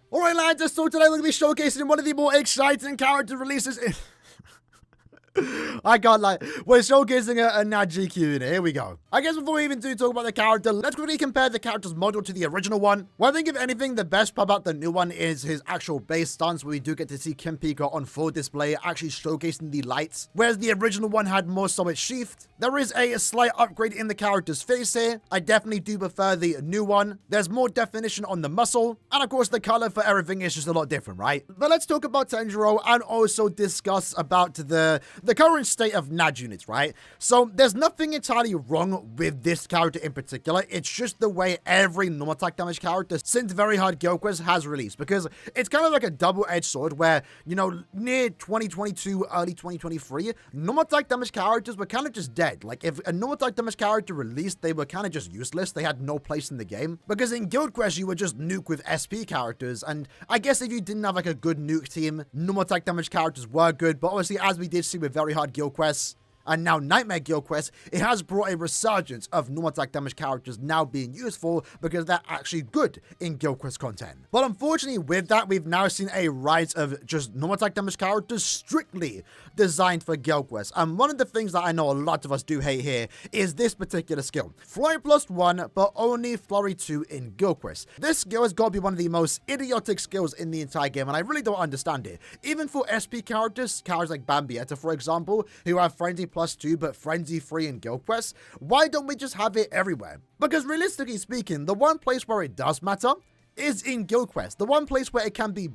Alright lads, so today we're going to be showcasing one of the more exciting character releases in... I can't lie. We're showcasing a Najik unit. Here we go. I guess before we even do talk about the character, let's quickly compare the character's model to the original one. Well, I think if anything, the best part about the new one is his actual base stance, where we do get to see Kimpika on full display, actually showcasing the lights. Whereas the original one had more so it's sheathed. There is a slight upgrade in the character's face here. I definitely do prefer the new one. There's more definition on the muscle. And of course, the color for everything is just a lot different, right? But let's talk about Tanjiro and also discuss about the current state of Naj units, right? So there's nothing entirely wrong with this character in particular. It's just the way every normal attack damage character since Very Hard Gilquest has released, because it's kind of like a double-edged sword where, you know, near 2022, early 2023, normal attack damage characters were kind of just dead. Like if a normal attack damage character released, they were kind of just useless. They had no place in the game, because in Guild Quest, you would just nuke with SP characters. And I guess if you didn't have like a good nuke team, normal attack damage characters were good. But obviously, as we did see with Very Hard Guild Quests, and now Nightmare Guild Quest, it has brought a resurgence of normal attack damage characters now being useful because they're actually good in Guild Quest content. But unfortunately with that, we've now seen a rise of just normal attack damage characters strictly designed for Guild Quest. And one of the things that I know a lot of us do hate here is this particular skill. Flurry +1, but only Flurry 2 in Guild Quest. This skill has got to be one of the most idiotic skills in the entire game, and I really don't understand it. Even for SP characters like Bambietta, for example, who have Frenzy +2 but Frenzy 3 in Guild Quest, why don't we just have it everywhere? Because realistically speaking, the one place where it does matter is in Guild Quest. The one place where it can be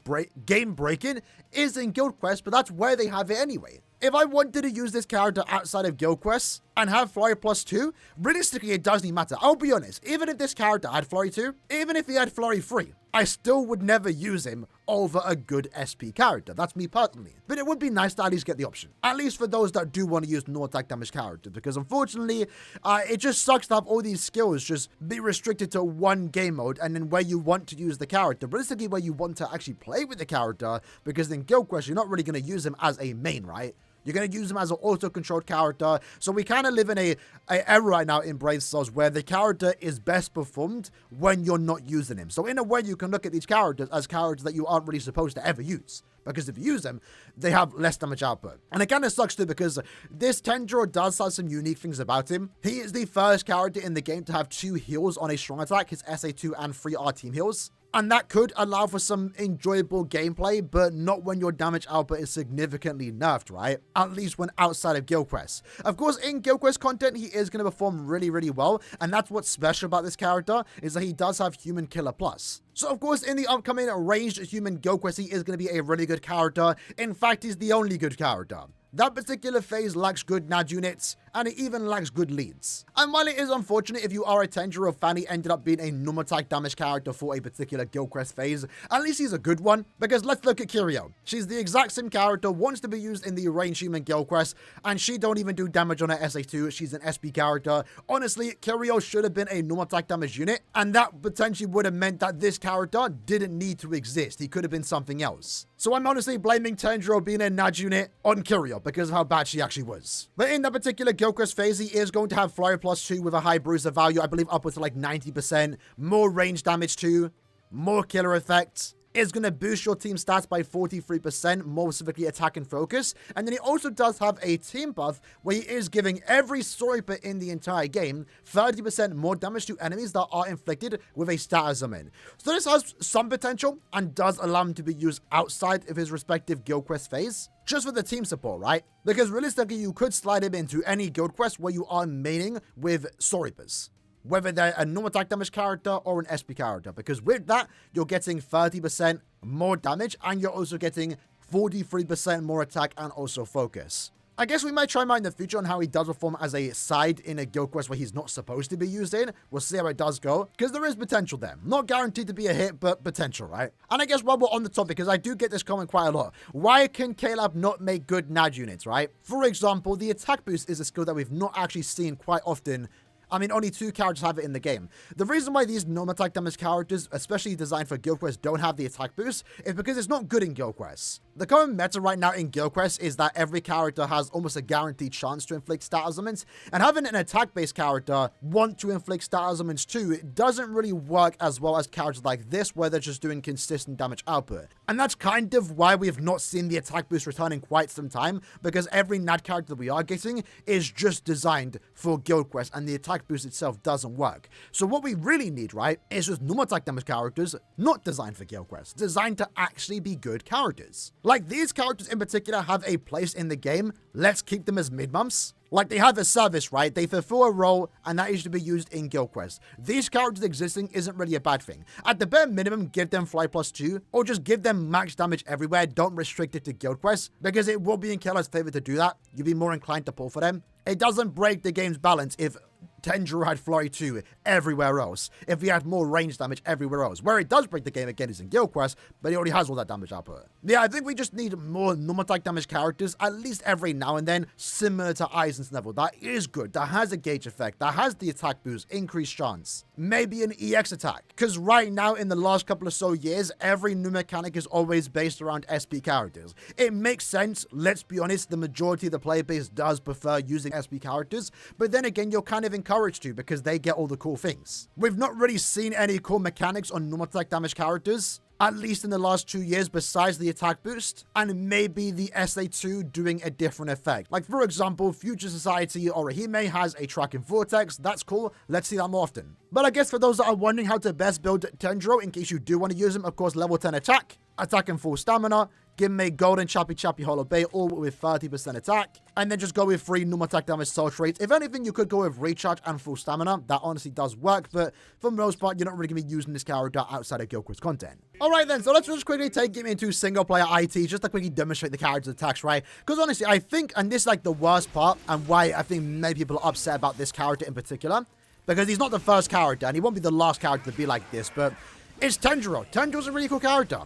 game breaking is in Guild Quest, but that's where they have it anyway. If I wanted to use this character outside of Guild Quest and have Flurry +2, realistically it doesn't matter. I'll be honest, even if this character had Flurry 2, even if he had Flurry 3, I still would never use him over a good SP character. That's me personally. But it would be nice to at least get the option. At least for those that do want to use no attack damage characters. Because unfortunately, it just sucks to have all these skills just be restricted to one game mode. And then where you want to use the character. Realistically, where you want to actually play with the character. Because in Guild Quest, you're not really going to use him as a main, right? You're going to use him as an auto-controlled character. So we kind of live in a era right now in Brave Souls where the character is best performed when you're not using him. So in a way, you can look at these characters as characters that you aren't really supposed to ever use. Because if you use them, they have less damage output. And it kind of sucks too, because this Tanjiro does have some unique things about him. He is the first character in the game to have 2 heals on a strong attack, his SA2 and 3R team heals. And that could allow for some enjoyable gameplay, but not when your damage output is significantly nerfed, right? At least when outside of Guild Quest. Of course, in Guild Quest content, he is going to perform really, really well. And that's what's special about this character, is that he does have Human Killer Plus. So, of course, in the upcoming Ranged Human Guild Quest, he is going to be a really good character. In fact, he's the only good character. That particular phase lacks good Naj units, and it even lacks good leads. And while it is unfortunate if you are a Tanjiro fan, he ended up being a normal attack damage character for a particular Guild Quest phase, at least he's a good one, because let's look at Kiryu. She's the exact same character, wants to be used in the Ranged Human Guild Quest, and she don't even do damage on her SA2, she's an SP character. Honestly, Kiryu should have been a normal attack damage unit, and that potentially would have meant that this character didn't need to exist. He could have been something else. So I'm honestly blaming Tanjiro being a Naj unit on Kiryu because of how bad she actually was. But in that particular Guild Quest phase, he is going to have Flurry +2 with a high bruiser value, I believe upwards to like 90%, more range damage too, more killer effects. It's going to boost your team stats by 43%, more specifically attack and focus. And then he also does have a team buff where he is giving every sniper in the entire game 30% more damage to enemies that are inflicted with a status summon. So this has some potential and does allow him to be used outside of his respective Guild Quest phase, just for the team support, right? Because realistically, you could slide him into any Guild Quest where you are maining with Soribas, whether they're a normal attack damage character or an SP character, because with that, you're getting 30% more damage, and you're also getting 43% more attack and also focus. I guess we might try him out in the future on how he does perform as a side in a Guild Quest where he's not supposed to be used in. We'll see how it does go, because there is potential there. Not guaranteed to be a hit, but potential, right? And I guess while we're on the topic, because I do get this comment quite a lot, why can Caleb not make good Naj units, right? For example, the attack boost is a skill that we've not actually seen quite often. I mean, only 2 characters have it in the game. The reason why these normal attack damage characters, especially designed for Guild Quest, don't have the attack boost is because it's not good in Guild Quest. The current meta right now in Guild Quest is that every character has almost a guaranteed chance to inflict status ailments, and having an attack-based character want to inflict status ailments too, it doesn't really work as well as characters like this where they're just doing consistent damage output. And that's kind of why we've not seen the attack boost return in quite some time, because every NAD character that we are getting is just designed for Guild Quest, and the attack boost itself doesn't work. So what we really need, right, is just normal attack damage characters not designed for Guild Quest, designed to actually be good characters. Like, these characters in particular have a place in the game. Let's keep them as mid-months. Like, they have a service, right? They fulfill a role, and that is to be used in Guild Quest. These characters existing isn't really a bad thing. At the bare minimum, give them Fly +2, or just give them max damage everywhere. Don't restrict it to Guild Quest, because it will be in Keller's favor to do that. You'll be more inclined to pull for them. It doesn't break the game's balance if Tenjiro had Flurry 2 everywhere else, if he had more range damage everywhere else. Where it does break the game again is in Guild Quest, but he already has all that damage output. Yeah, I think we just need more normal attack damage characters, at least every now and then, similar to Aizen's level. That is good, that has a gauge effect, that has the attack boost, increased chance. Maybe an EX attack, because right now in the last couple of so years, every new mechanic is always based around SP characters. It makes sense, let's be honest, the majority of the player base does prefer using SP characters, but then again, you're kind of encouraged to because they get all the cool things. We've not really seen any cool mechanics on normal attack damage characters, at least in the last 2 years, besides the attack boost, and maybe the SA2 doing a different effect. Like, for example, Future Society Orihime has a tracking vortex. That's cool. Let's see that more often. But I guess for those that are wondering how to best build Tenjiro, in case you do want to use him, of course, level 10 attack and full stamina, give him a golden Chappy Hollow Bay, all with 30% attack, and then just go with 3 normal attack damage soul traits. If anything, you could go with recharge and full stamina. That honestly does work, but for the most part, you're not really going to be using this character outside of Guild Quest content. Alright then, so let's just quickly take him into single player IT, just to quickly demonstrate the character's attacks, right? Because honestly, I think, and this is like the worst part, and why I think many people are upset about this character in particular, because he's not the first character, and he won't be the last character to be like this, but it's Tenjiro. Tenjiro's a really cool character.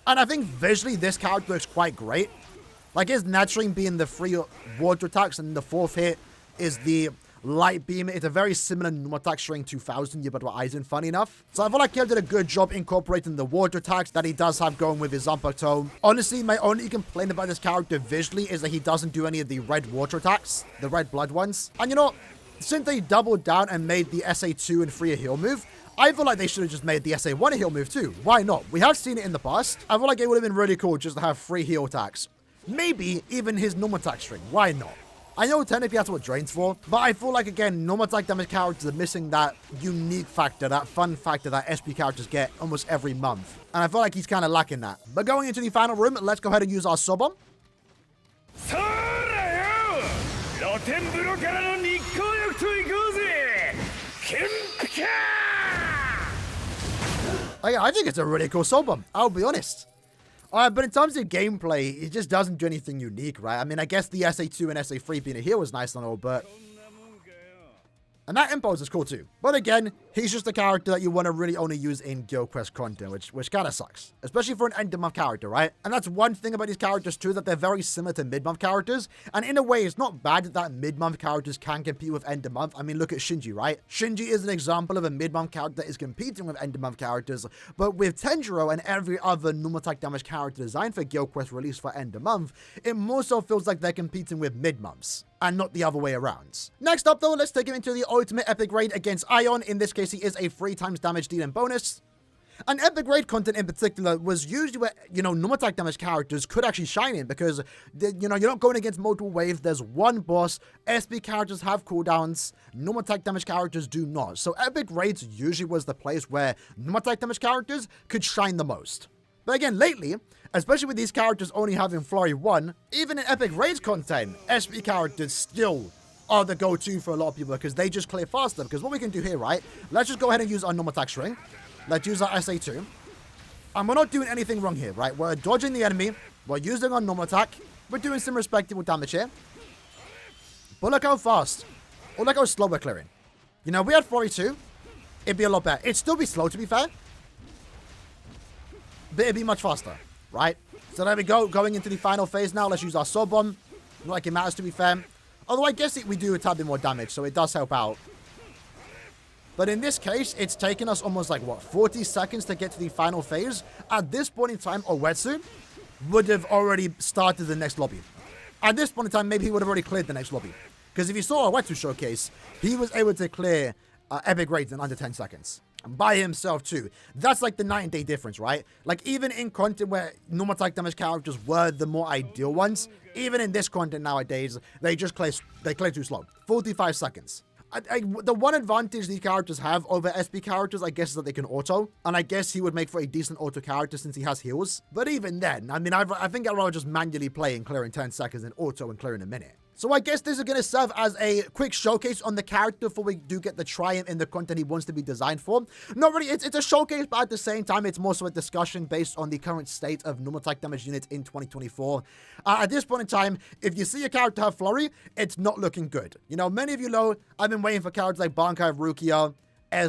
And I think visually this character looks quite great. Like, his Nad String being the 3 water attacks, and the 4th hit is the light beam. It's a very similar normal attack string 2000 you but with Aizen, funny enough. So I feel like he did a good job incorporating the water attacks that he does have going with his Zanpakuto. Honestly, my only complaint about this character visually is that he doesn't do any of the red water attacks, the red blood ones. And you know, since they doubled down and made the SA2 and 3 a heal move, I feel like they should have just made the SA1 a heal move too. Why not? We have seen it in the past. I feel like it would have been really cool just to have 3 heal attacks. Maybe even his normal attack string. Why not? I know technically that's what Drain's for, but I feel like, again, normal attack damage characters are missing that unique factor, that fun factor that SP characters get almost every month. And I feel like he's kind of lacking that. But going into the final room, let's go ahead and use our Sobom. I think it's a really cool soul bomb, I'll be honest. But in terms of gameplay, it just doesn't do anything unique, right? I mean, I guess the SA2 and SA3 being a heal was nice and all, but... And that impulse is cool too. But again, he's just a character that you want to really only use in Guild Quest content, which kind of sucks. Especially for an end-of-month character, right? And that's one thing about these characters too, that they're very similar to mid-month characters. And in a way, it's not bad that mid-month characters can compete with end-of-month. I mean, look at Shinji, right? Shinji is an example of a mid-month character that is competing with end-of-month characters. But with Tenjiro and every other normal attack damage character designed for Guild Quest released for end-of-month, it more so feels like they're competing with mid-months, and not the other way around. Next up though, let's take him into the ultimate epic raid against Ion. In this case, he is a 3 times damage dealing bonus. And epic raid content in particular was usually where, you know, normal attack damage characters could actually shine in, because, you know, you're not going against multiple waves, there's one boss, SP characters have cooldowns, normal attack damage characters do not. So epic raids usually was the place where normal attack damage characters could shine the most. But again, lately, especially with these characters only having Flurry 1, even in epic raids content, SP characters still are the go-to for a lot of people because they just clear faster. Because what we can do here, right, let's just go ahead and use our normal attack string. Let's use our SA2. And we're not doing anything wrong here, right? We're dodging the enemy. We're using our normal attack. We're doing some respectable damage here. But look how fast, or look how slow we're clearing. You know, we had Flurry 2. It'd be a lot better. It'd still be slow, to be fair, but it'd be much faster, right? So there we go. Going into the final phase now. Let's use our Soul Bomb. Not like it matters, to be fair. Although I guess we do a tad bit more damage, so it does help out. But in this case, it's taken us almost like, what, 40 seconds to get to the final phase. At this point in time, OH-etsu would have already started the next lobby. At this point in time, maybe he would have already cleared the next lobby. Because if you saw OH-etsu showcase, he was able to clear epic raids in under 10 seconds. By himself too. That's like the night and day difference, right? Like even in content where normal attack damage characters were the more ideal ones, even in this content nowadays, they just clear too slow. 45 seconds. The one advantage these characters have over SP characters, I guess, is that they can auto. And I guess he would make for a decent auto character since he has heals. But even then, I mean, I think I'd rather just manually play and clear in 10 seconds than auto and clear in a minute. So I guess this is going to serve as a quick showcase on the character before we do get the triumph in the content he wants to be designed for. Not really, it's a showcase, but at the same time, it's more so a discussion based on the current state of normal attack damage units in 2024. At this point in time, if you see a character have Flurry, it's not looking good. You know, many of you know, I've been waiting for characters like Bankai Rukia,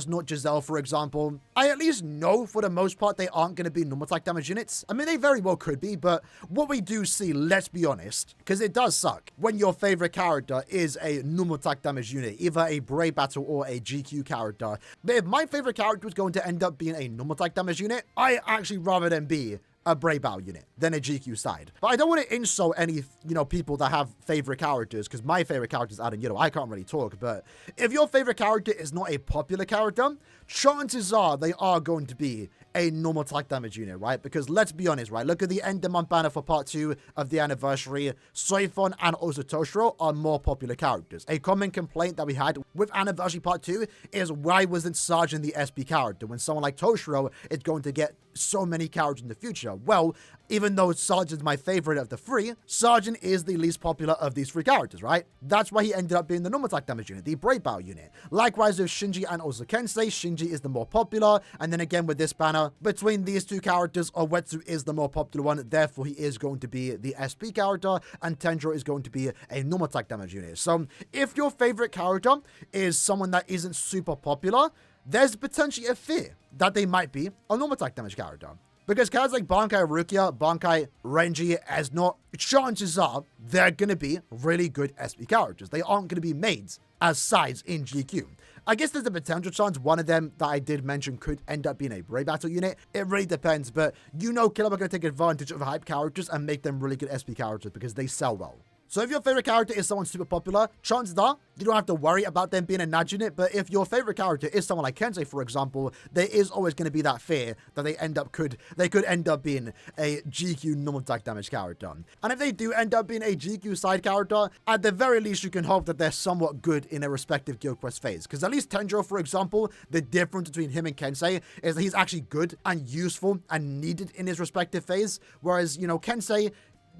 not Giselle, for example. I at least know for the most part they aren't going to be normal attack damage units. I mean, they very well could be, but what we do see, let's be honest, because it does suck when your favorite character is a normal attack damage unit, either a Brave Battle or a GQ character. But if my favorite character is going to end up being a normal attack damage unit, I actually rather than be a Brave Battle unit than a GQ side. But I don't want to insult any, people that have favorite characters, because my favorite character is Aaroniero. I can't really talk, but if your favorite character is not a popular character, chances are they are going to be a normal attack damage unit, right? Because let's be honest, right? Look at the end of month banner for part 2 of the anniversary. Soifon and also Toshiro are more popular characters. A common complaint that we had with anniversary part 2 is why wasn't Sergeant the SP character when someone like Toshiro is going to get so many characters in the future? Well, even though Sergeant's my favorite of the 3, Sergeant is the least popular of these 3 characters, right? That's why he ended up being the normal attack damage unit, the Brave Battle unit. Likewise with Shinji and also Kensei, Shinji is the more popular, and then again with this banner, between these 2 characters, OH-etsu is the more popular one, therefore he is going to be the SP character, and Tendro is going to be a normal attack damage unit. So if your favorite character is someone that isn't super popular, there's potentially a fear that they might be a normal attack damage character. Because characters like Bankai Rukia, Bankai Renji, not, chances are they're going to be really good SP characters. They aren't going to be made as sides in GQ. I guess there's a potential chance one of them that I did mention could end up being a Brave Battle unit. It really depends, but Killer are going to take advantage of hype characters and make them really good SP characters because they sell well. So if your favorite character is someone super popular, chances are you don't have to worry about them being a Nad unit. But if your favorite character is someone like Kensei, for example, there is always going to be that fear that they could end up being a GQ normal attack damage character. And if they do end up being a GQ side character, at the very least you can hope that they're somewhat good in their respective guild quest phase. Because at least Tendro, for example, the difference between him and Kensei is that he's actually good and useful and needed in his respective phase. Whereas, Kensei,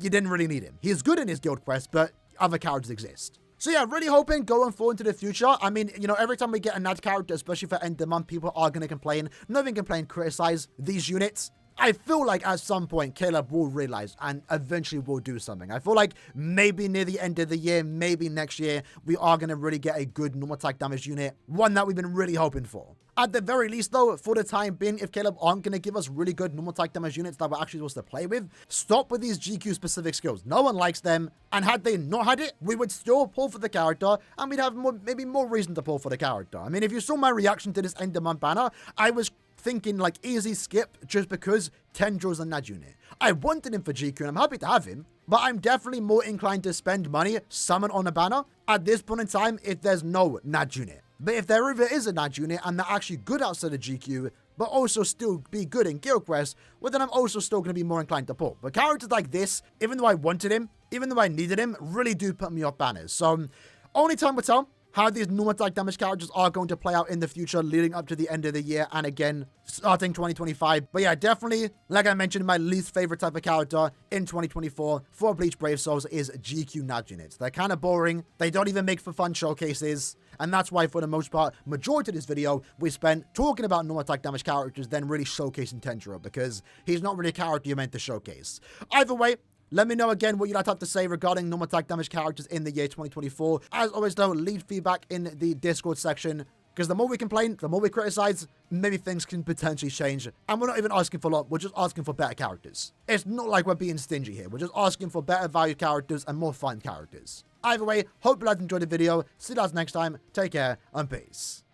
you didn't really need him. He is good in his guild quest, but other characters exist. So yeah, really hoping going forward into the future. I mean, every time we get a NAD character, especially for end of month, people are going to complain. Not even complain, criticize these units. I feel like at some point, Caleb will realize and eventually will do something. I feel like maybe near the end of the year, maybe next year, we are going to really get a good normal attack damage unit. One that we've been really hoping for. At the very least, though, for the time being, if Caleb aren't going to give us really good normal attack damage units that we're actually supposed to play with, stop with these GQ-specific skills. No one likes them, and had they not had it, we would still pull for the character, and we'd have maybe more reason to pull for the character. I mean, if you saw my reaction to this end of month banner, I was thinking like easy skip just because Tendro's a NAD unit. I wanted him for GQ and I'm happy to have him, but I'm definitely more inclined to spend money, summon on a banner at this point in time if there's no NAD unit. But if there ever is a NAD unit and they're actually good outside of GQ, but also still be good in Guild Quest, well then I'm also still going to be more inclined to pull. But characters like this, even though I wanted him, even though I needed him, really do put me off banners. So only time will tell how these normal attack damage characters are going to play out in the future leading up to the end of the year and again starting 2025. But yeah, definitely, like I mentioned, my least favorite type of character in 2024 for Bleach Brave Souls is GQ NAD units. They're kind of boring. They don't even make for fun showcases. And that's why, for the most part, majority of this video, we spent talking about normal attack damage characters, then really showcasing Tendro, because he's not really a character you're meant to showcase. Either way, let me know again what you'd like to have to say regarding normal attack damage characters in the year 2024. As always, though, leave feedback in the Discord section, because the more we complain, the more we criticize, maybe things can potentially change. And we're not even asking for a lot, we're just asking for better characters. It's not like we're being stingy here, we're just asking for better value characters and more fun characters. Either way, hope you guys enjoyed the video. See you guys next time. Take care and peace.